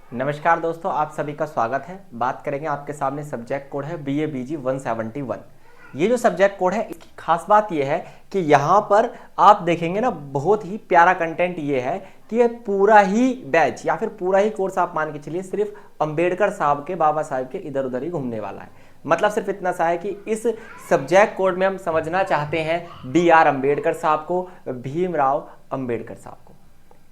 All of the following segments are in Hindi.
नमस्कार दोस्तों, आप सभी का स्वागत है। बात करेंगे आपके सामने सब्जेक्ट कोड है BA BG 171। ये जो सब्जेक्ट कोड है इसकी खास बात ये है कि यहाँ पर आप देखेंगे ना, बहुत ही प्यारा कंटेंट ये है कि ये पूरा ही बैच या फिर पूरा ही कोर्स आप मान के चलिए सिर्फ अंबेडकर साहब के, बाबा साहब के इधर उधर ही घूमने वाला है। मतलब सिर्फ इतना सा है कि इस सब्जेक्ट कोड में हम समझना चाहते हैं BR अम्बेडकर साहब को, भीमराव अम्बेडकर साहब को।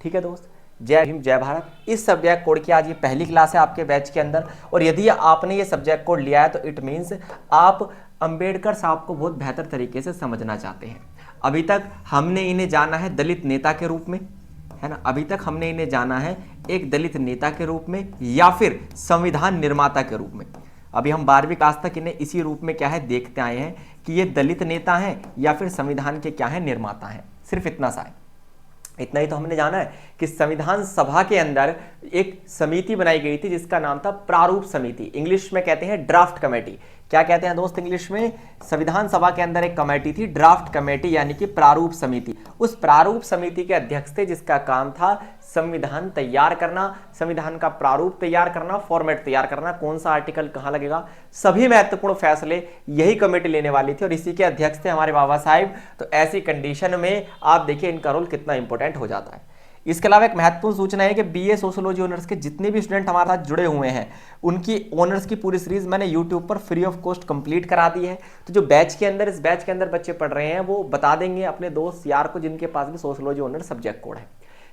ठीक है दोस्त, जय भीम जय भारत। इस सब्जेक्ट कोड की आज ये पहली क्लास है आपके बैच के अंदर, और यदि आपने ये सब्जेक्ट कोड लिया है तो इट मीन्स आप अंबेडकर साहब को बहुत बेहतर तरीके से समझना चाहते हैं। अभी तक हमने इन्हें जाना है दलित नेता के रूप में, है ना। अभी तक हमने इन्हें जाना है एक दलित नेता के रूप में या फिर संविधान निर्माता के रूप में। अभी हम 12वीं क्लास तक इन्हें इसी रूप में क्या है देखते आए हैं कि ये दलित नेता हैं या फिर संविधान के क्या है निर्माता हैं। सिर्फ इतना सा है, इतना ही तो हमने जाना है कि संविधान सभा के अंदर एक समिति बनाई गई थी जिसका नाम था प्रारूप समिति। इंग्लिश में कहते हैं ड्राफ्ट कमेटी। क्या कहते हैं दोस्त इंग्लिश में? संविधान सभा के अंदर एक कमेटी थी, ड्राफ्ट कमेटी यानी कि प्रारूप समिति। उस प्रारूप समिति के अध्यक्ष थे जिसका काम था संविधान तैयार करना, संविधान का प्रारूप तैयार करना, फॉर्मेट तैयार करना, कौन सा आर्टिकल कहां लगेगा, सभी महत्वपूर्ण फैसले यही कमेटी लेने वाली थी और इसी के अध्यक्ष थे हमारे बाबा साहिब। तो ऐसी कंडीशन में आप देखिए इनका रोल कितना इंपॉर्टेंट हो जाता है। इसके अलावा एक महत्वपूर्ण सूचना है कि BA सोशियोलॉजी ऑनर्स के जितने भी स्टूडेंट हमारे साथ जुड़े हुए हैं उनकी ऑनर्स की पूरी सीरीज मैंने यूट्यूब पर फ्री ऑफ कॉस्ट कंप्लीट करा दी है। तो जो बैच के अंदर, इस बैच के अंदर बच्चे पढ़ रहे हैं वो बता देंगे अपने दोस्त यार को जिनके पास भी सोशियोलॉजी ऑनर्स सब्जेक्ट कोड है।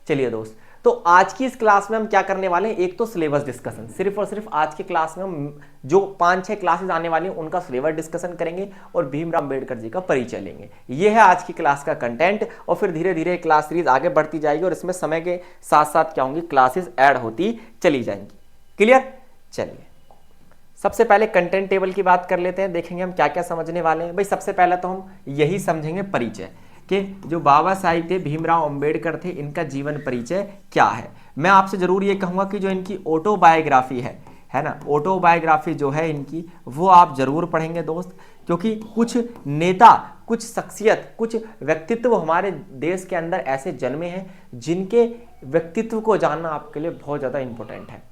चलिए दोस्त, तो आज की इस क्लास में हम क्या करने वाले हैं, एक तो सिलेबस डिस्कशन, सिर्फ और सिर्फ आज की क्लास में हम जो 5-6 क्लासेस आने वाली हैं उनका सिलेबस डिस्कशन करेंगे और भीमराव अम्बेडकर जी का परिचय लेंगे। ये है आज की क्लास का कंटेंट, और फिर धीरे धीरे क्लास सीरीज आगे बढ़ती जाएगी और इसमें समय के साथ साथ क्या होंगी, क्लासेस ऐड होती चली जाएंगी। क्लियर? चलिए सबसे पहले कंटेंट टेबल की बात कर लेते हैं, देखेंगे हम क्या क्या समझने वाले हैं। भाई सबसे पहले तो हम यही समझेंगे परिचय कि जो बाबा साहिब थे, भीमराव अंबेडकर थे, इनका जीवन परिचय क्या है। मैं आपसे जरूर ये कहूंगा कि जो इनकी ऑटोबायोग्राफी है ना, ऑटोबायोग्राफी जो है इनकी, वो आप जरूर पढ़ेंगे दोस्त, क्योंकि कुछ नेता, कुछ शख्सियत, कुछ व्यक्तित्व हमारे देश के अंदर ऐसे जन्मे हैं जिनके व्यक्तित्व को जानना आपके लिए बहुत ज़्यादा इंपॉर्टेंट है।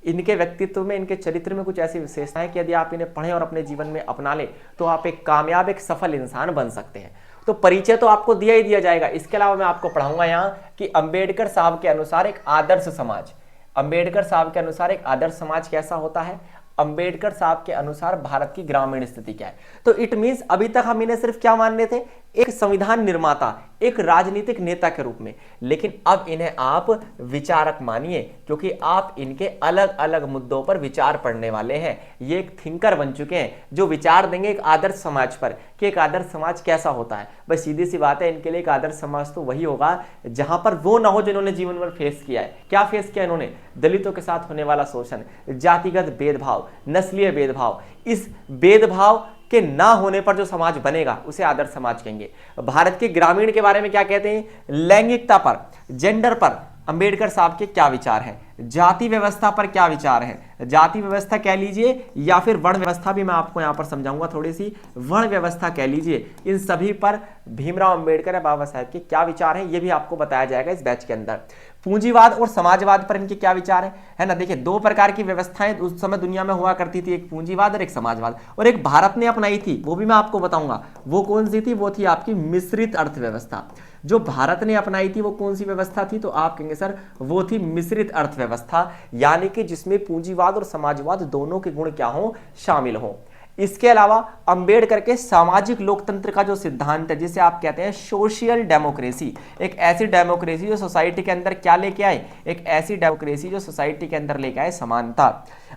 इनके व्यक्तित्व में, इनके चरित्र में कुछ ऐसी विशेषताएं कि यदि आप इन्हें पढ़ें और अपने जीवन में अपना लें तो आप एक कामयाब, एक सफल इंसान बन सकते हैं। तो परिचय तो आपको दिया ही दिया जाएगा। इसके अलावा मैं आपको पढ़ाऊंगा यहाँ कि अंबेडकर साहब के अनुसार एक आदर्श समाज, अंबेडकर साहब के अनुसार एक आदर्श समाज कैसा होता है, अंबेडकर साहब के अनुसार भारत की ग्रामीण स्थिति क्या है। तो इट मींस अभी तक हम इन्हें सिर्फ क्या मानने थे, एक संविधान निर्माता, एक राजनीतिक नेता के रूप में, लेकिन अब इन्हें आप विचारक मानिए, क्योंकि आप इनके अलग अलग मुद्दों पर विचार पढ़ने वाले हैं। ये एक थिंकर बन चुके हैं जो विचार देंगे एक आदर्श समाज पर कि एक आदर्श समाज कैसा होता है। बस सीधी सी बात है, इनके लिए एक आदर्श समाज तो वही होगा जहां पर वो ना हो जिन्होंने जीवन भर फेस किया है। क्या फेस किया इन्होंने? दलितों के साथ होने वाला शोषण, जातिगत भेदभाव, नस्लीय भेदभाव। इस भेदभाव के ना होने पर जो समाज बनेगा उसे आदर्श समाज कहेंगे। भारत के ग्रामीण के बारे में क्या कहते हैं? लैंगिकता पर, जेंडर पर अंबेडकर साहब के क्या विचार हैं, जाति व्यवस्था पर क्या विचार है, जाति व्यवस्था कह लीजिए या फिर वर्ण व्यवस्था भी मैं आपको यहां पर समझाऊंगा, थोड़ी सी वर्ण व्यवस्था कह लीजिए, इन सभी पर भीमराव अंबेडकर या बाबा साहब के क्या विचार हैं ये भी आपको बताया जाएगा इस बैच के अंदर। पूंजीवाद और समाजवाद पर इनके क्या विचार है ना। देखिए, दो प्रकार की व्यवस्थाएं उस समय दुनिया में हुआ करती थी, एक पूंजीवाद और एक समाजवाद, और एक भारत ने अपनाई थी, वो भी मैं आपको बताऊंगा। वो कौन सी थी? वो थी आपकी मिश्रित अर्थव्यवस्था। जो भारत ने अपनाई थी वो कौन सी व्यवस्था थी? तो आप कहेंगे सर वो थी मिश्रित अर्थव्यवस्था, यानी कि जिसमें पूंजीवाद और समाजवाद दोनों के गुण क्या हो, शामिल हो। इसके अलावा अंबेडकर के सामाजिक लोकतंत्र का जो सिद्धांत है, जिसे आप कहते हैं सोशल डेमोक्रेसी, एक ऐसी डेमोक्रेसी जो सोसाइटी के अंदर क्या लेके आए, एक ऐसी डेमोक्रेसी जो सोसाइटी के अंदर लेके आए समानता।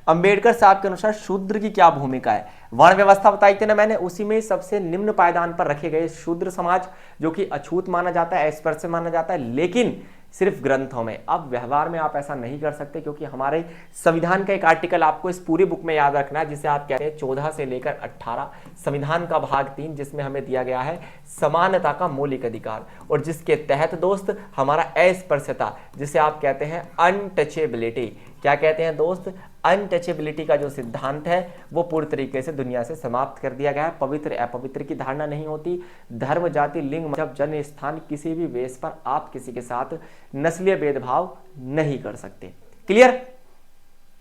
अंबेडकर साहब के अनुसार शूद्र की क्या भूमिका है, वर्ण व्यवस्था बताई थी ना मैंने, उसी में सबसे निम्न पायदान पर रखे गए शूद्र समाज, जो कि अछूत माना जाता है, अस्पृश्य माना जाता है, लेकिन सिर्फ ग्रंथों में। अब व्यवहार में आप ऐसा नहीं कर सकते, क्योंकि हमारे संविधान का एक आर्टिकल आपको इस पूरी बुक में याद रखना है, जिसे आप कहते हैं 14 से लेकर 18, संविधान का भाग 3, जिसमें हमें दिया गया है समानता का मौलिक अधिकार, और जिसके तहत दोस्त हमारा अस्पृश्यता, जिसे आप कहते हैं अनटचेबिलिटी, क्या कहते हैं दोस्त, अनटचेबिलिटी का जो सिद्धांत है वो पूरी तरीके से दुनिया से समाप्त कर दिया गया है। पवित्र अपवित्र की धारणा नहीं होती। धर्म, जाति, लिंग, मजहब, जन्म स्थान, किसी भी बेस पर आप किसी के साथ नस्लीय भेदभाव नहीं कर सकते। क्लियर?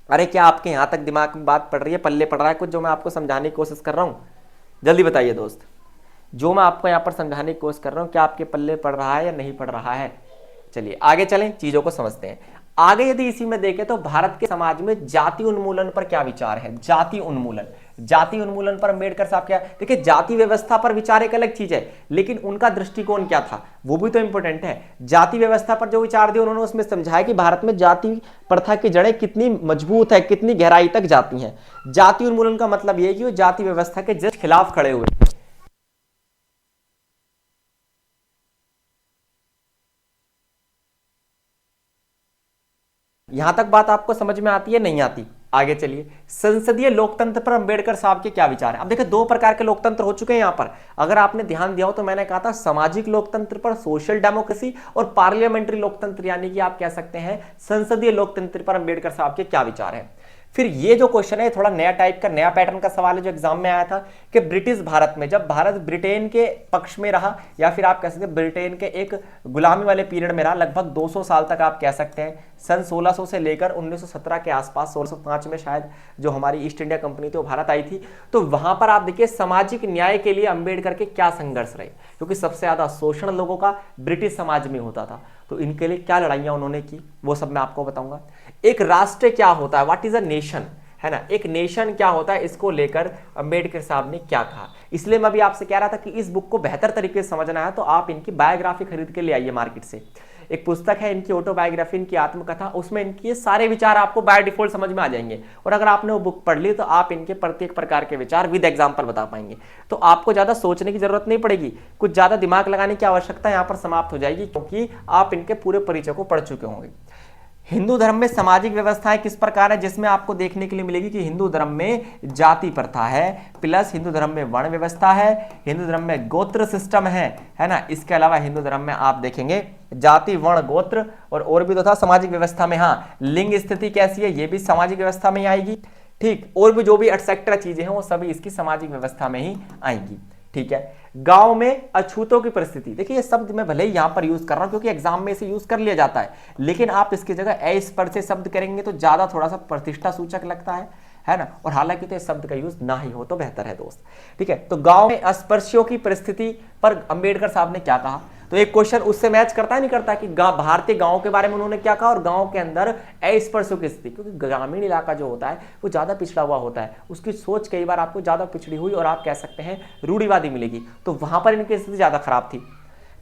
अरे क्या आपके यहां तक दिमाग में बात पड़ रही है, पल्ले पड़ रहा है कुछ जो मैं आपको समझाने की कोशिश कर रहा हूं? जल्दी बताइए दोस्त, जो मैं आपको यहाँ पर समझाने की कोशिश कर रहा हूँ क्या आपके पल्ले पड़ रहा है या नहीं पड़ रहा है? चलिए आगे चलें, चीजों को समझते हैं। आगे यदि इसी में देखें तो भारत के समाज में जाति उन्मूलन पर क्या विचार है? जाति उन्मूलन, जाति उन्मूलन पर अम्बेडकर साहब क्या, देखिए जाति व्यवस्था पर विचार एक अलग चीज है, लेकिन उनका दृष्टिकोण क्या था वो भी तो इंपॉर्टेंट है। जाति व्यवस्था पर जो विचार दिए उन्होंने उसमें समझाया कि भारत में जाति प्रथा की जड़ें कितनी मजबूत है, कितनी गहराई तक जाती हैं। जाति उन्मूलन का मतलब यह है कि वो जाति व्यवस्था के जस्ट खिलाफ खड़े हुए। यहां तक बात आपको समझ में आती है नहीं आती? आगे चलिए, संसदीय लोकतंत्र पर अंबेडकर साहब के क्या विचार है? अब देखिए दो प्रकार के लोकतंत्र हो चुके हैं यहां पर, अगर आपने ध्यान दिया हो तो मैंने कहा था सामाजिक लोकतंत्र पर सोशल डेमोक्रेसी, और पार्लियामेंट्री लोकतंत्र यानी कि आप कह सकते हैं संसदीय लोकतंत्र पर अंबेडकर साहब के क्या विचार है। फिर ये जो क्वेश्चन है थोड़ा नया टाइप का, नया पैटर्न का सवाल है जो एग्जाम में आया था कि ब्रिटिश भारत में, जब भारत ब्रिटेन के पक्ष में रहा या फिर आप कह सकते हैं ब्रिटेन के एक गुलामी वाले पीरियड में रहा लगभग 200 साल तक, आप कह सकते हैं सन 1600 से लेकर 1917 के आसपास, 1605 में शायद जो हमारी ईस्ट इंडिया कंपनी थी वो भारत आई थी, तो वहां पर आप देखिए सामाजिक न्याय के लिए अंबेडकर के क्या संघर्ष रहे, क्योंकि सबसे ज्यादा शोषण लोगों का ब्रिटिश समाज में होता था, तो इनके लिए क्या लड़ाइयां उन्होंने की वो सब मैं आपको बताऊंगा। एक राष्ट्र क्या होता है, व्हाट इज अ नेशन, है ना, एक नेशन क्या होता है, इसको लेकर अंबेडकर साहब ने क्या कहा। इसलिए मैं भी आपसे कह रहा था कि इस बुक को बेहतर तरीके से समझना है तो आप इनकी बायोग्राफी खरीद के ले आइए मार्केट से। एक पुस्तक है इनकी ऑटोबायोग्राफी, इनकी आत्मकथा, उसमें इनके सारे विचार आपको बाय डिफॉल्ट समझ में आ जाएंगे, और अगर आपने वो बुक पढ़ ली तो आप इनके प्रत्येक प्रकार के विचार विद एग्जाम्पल बता पाएंगे। तो आपको ज्यादा सोचने की जरूरत नहीं पड़ेगी, कुछ ज्यादा दिमाग लगाने की आवश्यकता यहाँ पर समाप्त हो जाएगी, क्योंकि आप इनके पूरे परिचय को पढ़ चुके होंगे। हिंदू धर्म में सामाजिक व्यवस्थाएं किस प्रकार है, जिसमें आपको देखने के लिए मिलेगी कि हिंदू धर्म में जाति प्रथा है, प्लस हिंदू धर्म में वर्ण व्यवस्था है, हिंदू धर्म में गोत्र सिस्टम है ना। इसके अलावा हिंदू धर्म में आप देखेंगे जाति वर्ण गोत्र और भी तो था सामाजिक व्यवस्था में, हाँ लिंग स्थिति कैसी है ये भी सामाजिक व्यवस्था में ही आएगी, ठीक, और भी जो भी एटसेट्रा चीजें हैं वो सभी इसकी सामाजिक व्यवस्था में ही आएंगी, ठीक है। गांव में अछूतों की परिस्थिति, देखिए ये शब्द मैं भले ही यहां पर यूज कर रहा हूं क्योंकि एग्जाम में इसे यूज कर लिया जाता है, लेकिन आप इसकी जगह अस्पर्श शब्द करेंगे तो ज्यादा थोड़ा सा प्रतिष्ठा सूचक लगता है ना, और हालांकि तो इस शब्द का यूज ना ही हो तो बेहतर है दोस्त, ठीक है। तो गांव में अस्पृश्यों की परिस्थिति पर अंबेडकर साहब ने क्या कहा, तो एक क्वेश्चन उससे मैच करता है नहीं करता कि भारतीय गांव के बारे में उन्होंने क्या कहा और गांव के अंदर अस्पृश्यों की स्थिति, क्योंकि ग्रामीण इलाका जो होता है वो ज्यादा पिछड़ा हुआ होता है, उसकी सोच कई बार आपको ज्यादा पिछड़ी हुई और आप कह सकते हैं रूढ़िवादी मिलेगी, तो वहां पर इनकी स्थिति ज्यादा खराब थी,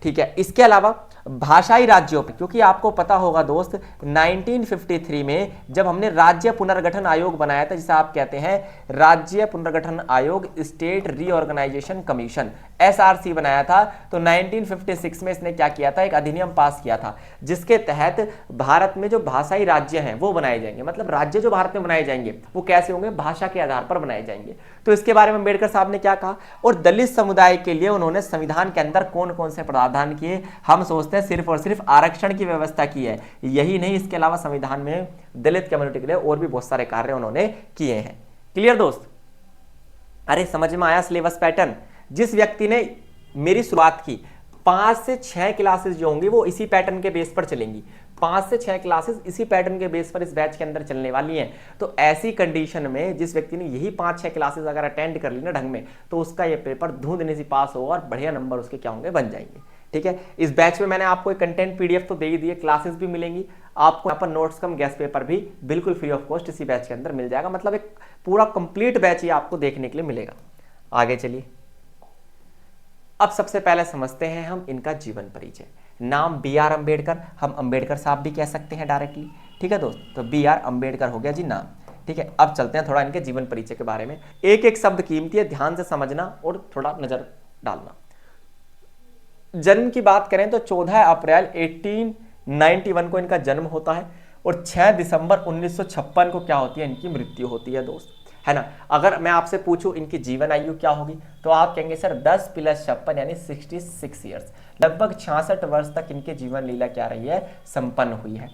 ठीक है। इसके अलावा भाषाई राज्यों पे, क्योंकि आपको पता होगा दोस्त 1953 में जब हमने राज्य पुनर्गठन आयोग बनाया था, जिसे आप कहते हैं राज्य पुनर्गठन आयोग, स्टेट रीऑर्गेनाइजेशन कमीशन, एसआरसी बनाया था, तो 1956 में इसने क्या किया था, एक अधिनियम पास किया था जिसके तहत भारत में जो भाषाई राज्य हैं वो बनाए जाएंगे, मतलब राज्य जो भारत में बनाए जाएंगे वो कैसे होंगे, भाषा के आधार पर बनाए जाएंगे। तो इसके बारे में अंबेडकर साहब ने क्या कहा, और दलित समुदाय के लिए उन्होंने संविधान के अंदर कौन कौन से प्रावधान किए, हम सोचते हैं सिर्फ और सिर्फ आरक्षण की व्यवस्था की है, यही नहीं इसके अलावा संविधान में दलित कम्युनिटी के लिए और भी बहुत सारे कार्य उन्होंने किए हैं। क्लियर दोस्त? अरे समझ में आया सिलेबस पैटर्न? जिस व्यक्ति ने मेरी शुरुआत की 5 से 6 क्लासेस जो होंगी वो इसी पैटर्न के बेस पर चलेंगी, 5 से 6 क्लासेस इसी पैटर्न के बेस पर इस बैच के अंदर चलने वाली हैं। तो ऐसी कंडीशन में जिस व्यक्ति ने यही 5-6 क्लासेस अगर अटेंड कर ली ना ढंग में, तो उसका ये पेपर धूंधने से पास होगा और बढ़िया नंबर उसके क्या होंगे, बन जाएंगे, ठीक है। इस बैच में मैंने आपको एक कंटेंट पीडीएफ तो दे ही दिए, क्लासेस भी मिलेंगी आपको, यहाँ पर नोट्स कम गेस्ट पेपर भी बिल्कुल फ्री ऑफ कॉस्ट इसी बैच के अंदर मिल जाएगा, मतलब एक पूरा कंप्लीट बैच ही आपको देखने के लिए मिलेगा। आगे चलिए, अब सबसे पहले समझते हैं हम इनका जीवन परिचय। नाम बी आर अम्बेडकर, हम अम्बेडकर साहब भी कह सकते हैं डायरेक्टली, ठीक है दोस्त, तो बी आर अम्बेडकर हो गया जी नाम, ठीक है। अब चलते हैं थोड़ा इनके जीवन परिचय के बारे में, एक एक शब्द कीमती है, ध्यान से समझना और थोड़ा नजर डालना। जन्म की बात करें तो 14 अप्रैल 1891 को इनका जन्म होता है और 6 दिसंबर 1956 को क्या होती है, इनकी मृत्यु होती है दोस्त, है ना। अगर मैं आपसे पूछूं इनकी जीवन आयु क्या होगी तो आप कहेंगे सर 10 + 56 यानी 66 ईयर्स, लगभग 66 वर्ष तक इनके जीवन लीला क्या रही है, संपन्न हुई है,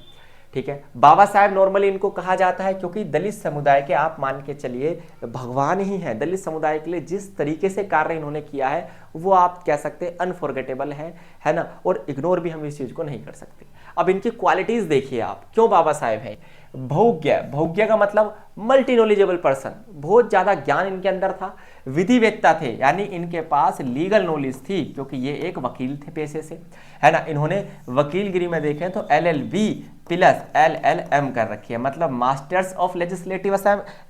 ठीक है। बाबा साहेब नॉर्मली इनको कहा जाता है क्योंकि दलित समुदाय के आप मान के चलिए भगवान ही है, दलित समुदाय के लिए जिस तरीके से कार्य इन्होंने किया है वो आप कह सकते हैं अनफॉरगेटेबल है ना, और इग्नोर भी हम इस चीज को नहीं कर सकते। अब इनकी क्वालिटीज देखिए आप, क्यों बाबा साहेब हैं। भौज्ञ, भौज्ञ का मतलब मल्टी नॉलेजेबल पर्सन, बहुत ज्यादा ज्ञान इनके अंदर था। विधिवेत्ता थे, यानी इनके पास लीगल नॉलेज थी क्योंकि ये एक वकील थे पेशे से, है ना। इन्होंने वकीलगिरी में देखें तो LLB प्लस LLM कर रखी है, मतलब मास्टर्स ऑफ लेजिस्लेटिव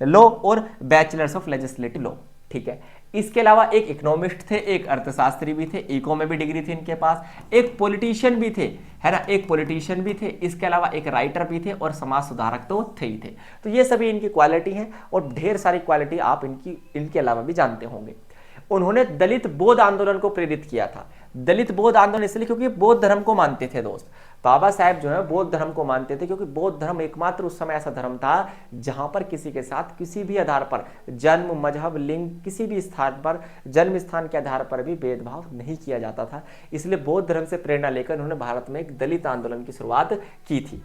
लॉ और बैचलर्स ऑफ लेजिस्लेटिव लॉ, ठीक है। इसके अलावा एक इकोनॉमिस्ट थे, एक अर्थशास्त्री भी थे, इको में भी डिग्री थी इनके पास, एक पॉलिटिशियन भी थे, है ना, एक पॉलिटिशियन भी थे, इसके अलावा एक राइटर भी थे और समाज सुधारक तो थे ही थे। तो ये सभी इनकी क्वालिटी हैं और ढेर सारी क्वालिटी आप इनके अलावा भी जानते होंगे। उन्होंने दलित बौद्ध आंदोलन को प्रेरित किया था। दलित बौद्ध आंदोलन इसलिए क्योंकि बौद्ध धर्म को मानते थे दोस्त। बाबा साहेब जो है बौद्ध धर्म को मानते थे क्योंकि बौद्ध धर्म एकमात्र उस समय ऐसा धर्म था जहां पर किसी के साथ किसी भी आधार पर, जन्म, मजहब, लिंग, किसी भी स्थान पर, जन्म स्थान के आधार पर भी भेदभाव नहीं किया जाता था। इसलिए बौद्ध धर्म से प्रेरणा लेकर उन्होंने भारत में एक दलित आंदोलन की शुरुआत की थी,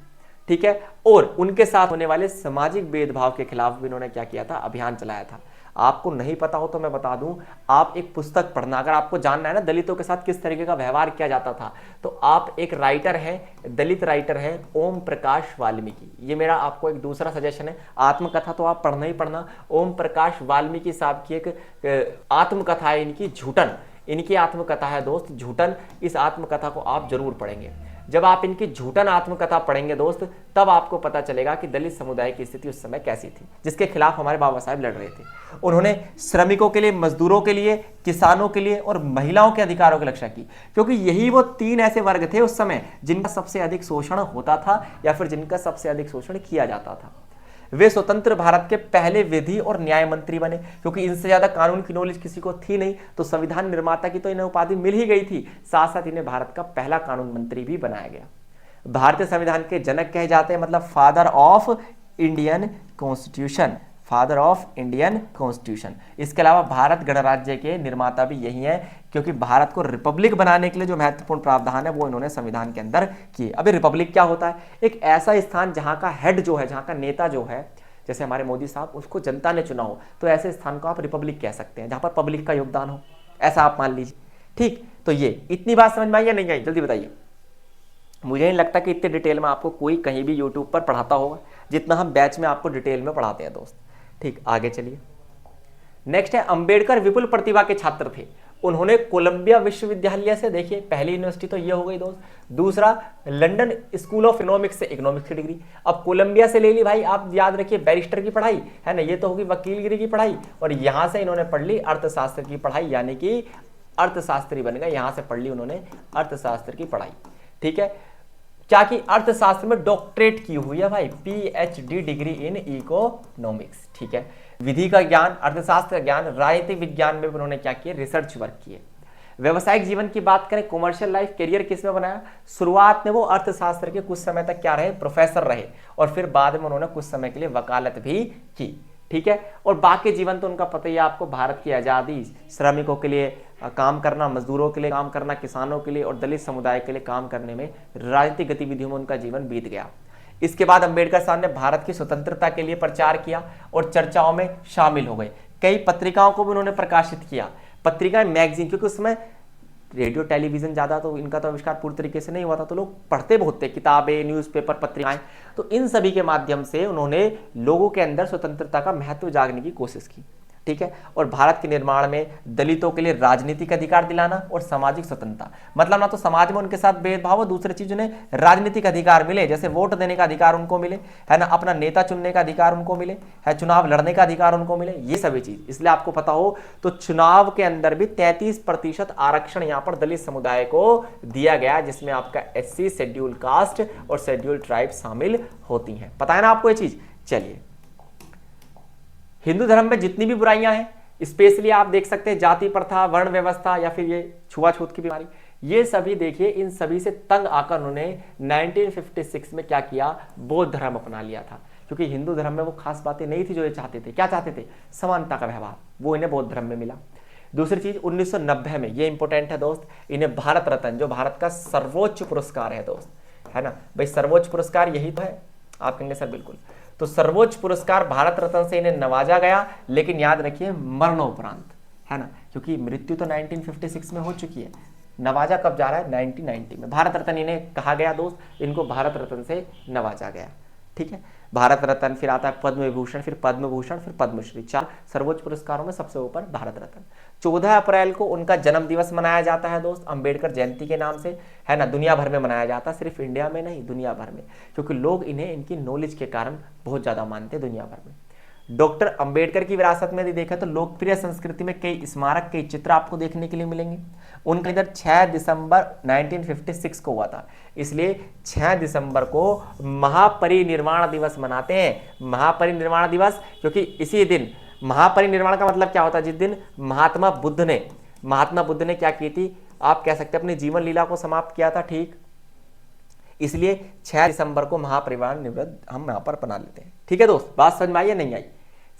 ठीक है। और उनके साथ होने वाले सामाजिक भेदभाव के खिलाफ भी उन्होंने क्या किया था, अभियान चलाया था। आपको नहीं पता हो तो मैं बता दूं, आप एक पुस्तक पढ़ना, अगर आपको जानना है ना दलितों के साथ किस तरीके का व्यवहार किया जाता था, तो आप एक राइटर हैं, दलित राइटर हैं, ओम प्रकाश वाल्मीकि, ये मेरा आपको एक दूसरा सजेशन है। आत्मकथा तो आप पढ़ना ही पढ़ना। ओम प्रकाश वाल्मीकि साहब की एक आत्मकथा है इनकी, झूठन, इनकी आत्मकथा है दोस्त, झूठन। इस आत्मकथा को आप जरूर पढ़ेंगे। जब आप इनकी झूठन आत्मकथा पढ़ेंगे दोस्त, तब आपको पता चलेगा कि दलित समुदाय की स्थिति उस समय कैसी थी, जिसके खिलाफ हमारे बाबा साहब लड़ रहे थे। उन्होंने श्रमिकों के लिए, मजदूरों के लिए, किसानों के लिए और महिलाओं के अधिकारों की रक्षा की, क्योंकि यही वो तीन ऐसे वर्ग थे उस समय जिनका सबसे अधिक शोषण होता था या फिर जिनका सबसे अधिक शोषण किया जाता था। वे स्वतंत्र भारत के पहले विधि और न्याय मंत्री बने, क्योंकि इनसे ज्यादा कानून की नॉलेज किसी को थी नहीं, तो संविधान निर्माता की तो इन्हें उपाधि मिल ही गई थी, साथ साथ इन्हें भारत का पहला कानून मंत्री भी बनाया गया। भारतीय संविधान के जनक कहे जाते हैं, मतलब father of Indian constitution, father of Indian constitution. इसके अलावा भारत गणराज्य के निर्माता भी यही हैं, क्योंकि भारत को रिपब्लिक बनाने के लिए जो महत्वपूर्ण प्रावधान है वो इन्होंने संविधान के अंदर किए। अभी रिपब्लिक क्या होता है, एक ऐसा स्थान जहां का हेड जो है, जहां का नेता जो है, जैसे हमारे मोदी साहब, उसको जनता ने चुना हो, तो ऐसे स्थान को आप रिपब्लिक कह सकते हैं, जहां पर पब्लिक का योगदान हो, ऐसा आप मान लीजिए, ठीक। तो ये इतनी बात समझ में आई या नहीं आई, जल्दी बताइए। मुझे नहीं लगता कि इतने डिटेल में आपको कोई कहीं भी यूट्यूब पर पढ़ाता होगा जितना हम बैच में आपको डिटेल में पढ़ाते हैं दोस्त, ठीक। आगे चलिए, नेक्स्ट है अंबेडकर विपुल प्रतिभा के छात्र थे। उन्होंने कोलंबिया विश्वविद्यालय से, देखिए पहली यूनिवर्सिटी तो ये हो गई दोस्त, दूसरा लंदन स्कूल ऑफ इकोनॉमिक्स से इकोनॉमिक्स की डिग्री। अब कोलंबिया से ले ली भाई, आप याद रखिए बैरिस्टर की पढ़ाई, है ना, ये तो होगी वकीलगिरी की पढ़ाई, और यहां से इन्होंने पढ़ ली अर्थशास्त्र की पढ़ाई, यानी कि अर्थशास्त्री बन गए, यहां से पढ़ ली उन्होंने अर्थशास्त्र की पढ़ाई, ठीक है। क्या कि अर्थशास्त्र में डॉक्टरेट की हुई है भाई, PhD डिग्री इन इकोनॉमिक्स, ठीक है। विधि का ज्ञान, अर्थशास्त्र का ज्ञान, राजनीतिक विज्ञान में उन्होंने क्या किया, रिसर्च वर्क किए। व्यवसायिक जीवन की बात करें, कॉमर्शियल लाइफ, करियर किस में बनाया, शुरुआत में वो अर्थशास्त्र के कुछ समय तक क्या रहे, प्रोफेसर रहे, और फिर बाद में उन्होंने कुछ समय के लिए वकालत भी की, ठीक है। और बाकी जीवन तो उनका पता ही है आपको, भारत की आज़ादी, श्रमिकों के लिए काम करना, मजदूरों के लिए काम करना, किसानों के लिए और दलित समुदाय के लिए काम करने में, राजनीतिक गतिविधियों में उनका जीवन बीत गया। इसके बाद अंबेडकर साहब ने भारत की स्वतंत्रता के लिए प्रचार किया और चर्चाओं में शामिल हो गए। कई पत्रिकाओं को भी उन्होंने प्रकाशित किया, पत्रिकाएं, मैगजीन, क्योंकि उस समय रेडियो टेलीविजन ज़्यादा तो इनका तो आविष्कार पूरी तरीके से नहीं हुआ था, तो लोग पढ़ते बहुत थे, किताबें, न्यूज़पेपर, पत्रिकाएं, तो इन सभी के माध्यम से उन्होंने लोगों के अंदर स्वतंत्रता का महत्व जागने की कोशिश की, ठीक है। और भारत के निर्माण में दलितों के लिए राजनीतिक अधिकार दिलाना और सामाजिक स्वतंत्रता, मतलब ना तो समाज में उनके साथ भेदभाव हो, दूसरी चीज उन्हें राजनीतिक अधिकार मिले, जैसे वोट देने का अधिकार उनको मिले, है ना, अपना नेता चुनने का अधिकार उनको मिले, है, चुनाव लड़ने का अधिकार उनको मिले, ये सभी चीज। इसलिए आपको पता हो तो चुनाव के अंदर भी 33% आरक्षण यहाँ पर दलित समुदाय को दिया गया, जिसमें आपका SC, शेड्यूल कास्ट और शेड्यूल ट्राइब शामिल होती हैं। पता है ना आपको ये चीज। चलिए, हिंदू धर्म में जितनी भी बुराइयां हैं, स्पेशली आप देख सकते हैं जाति प्रथा, वर्ण व्यवस्था या फिर ये छुआछूत की बीमारी, ये सभी देखिए, इन सभी से तंग आकर उन्होंने 1956 में क्या किया, बौद्ध धर्म अपना लिया था, क्योंकि हिंदू धर्म में वो खास बातें नहीं थी जो ये चाहते थे। क्या चाहते थे, समानता का व्यवहार, वो इन्हें बौद्ध धर्म में मिला। दूसरी चीज 1990 में, ये इंपॉर्टेंट है दोस्त, इन्हें भारत रत्न, जो भारत का सर्वोच्च पुरस्कार है दोस्त, है ना भाई, सर्वोच्च पुरस्कार यही तो है। आप कहेंगे सर बिल्कुल, तो सर्वोच्च पुरस्कार भारत रत्न से इन्हें नवाजा गया, लेकिन याद रखिए मरणोपरांत, है ना, क्योंकि मृत्यु तो 1956 में हो चुकी है, नवाजा कब जा रहा है, 1990 में। भारत रत्न इन्हें कहा गया दोस्त, इनको भारत रत्न से नवाजा गया, ठीक है। भारत रत्न, फिर आता है पद्म विभूषण, फिर पद्म भूषण, फिर पद्मश्री। 4 सर्वोच्च पुरस्कारों में सबसे ऊपर भारत रत्न। 14 अप्रैल को उनका जन्म दिवस मनाया जाता है दोस्त, अंबेडकर जयंती के नाम से, है ना। दुनिया भर में मनाया जाता है, सिर्फ इंडिया में नहीं, दुनिया भर में, क्योंकि लोग इन्हें इनकी नॉलेज के कारण बहुत ज्यादा मानते हैं दुनिया भर में। डॉक्टर अंबेडकर की विरासत में यदि देखा तो लोकप्रिय संस्कृति में कई स्मारक, कई चित्र आपको देखने के लिए मिलेंगे। उनका इधर 6 दिसंबर 1956 को हुआ था, इसलिए 6 दिसंबर को महापरिनिर्वाण दिवस मनाते हैं। महापरिनिर्वाण दिवस, क्योंकि इसी दिन, महापरिनिर्वाण का मतलब क्या होता है, जिस दिन महात्मा बुद्ध ने क्या की थी, आप कह सकते हैं अपनी जीवन लीला को समाप्त किया था, ठीक। इसलिए 6 दिसंबर को महापरिनिर्वाण दिवस हम यहाँ पर बना लेते हैं। ठीक है दोस्त, बात समझ में आई या नहीं आई?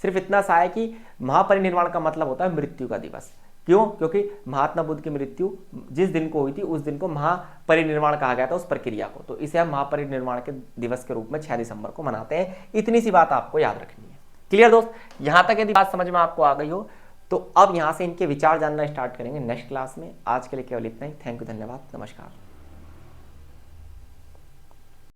सिर्फ इतना सा है कि महापरिनिर्वाण का मतलब होता है मृत्यु का दिवस। क्यों? क्योंकि महात्मा बुद्ध की मृत्यु जिस दिन को हुई थी उस दिन को महापरिनिर्वाण कहा गया था, उस प्रक्रिया को। तो इसे हम महापरिनिर्वाण के दिवस के रूप में 6 दिसंबर को मनाते हैं। इतनी सी बात आपको याद रखनी है। क्लियर दोस्त? यहां तक यदि बात समझ में आपको आ गई हो तो अब यहां से इनके विचार जानना स्टार्ट करेंगे नेक्स्ट क्लास में। आज के लिए केवल इतना ही। थैंक यू, धन्यवाद, नमस्कार।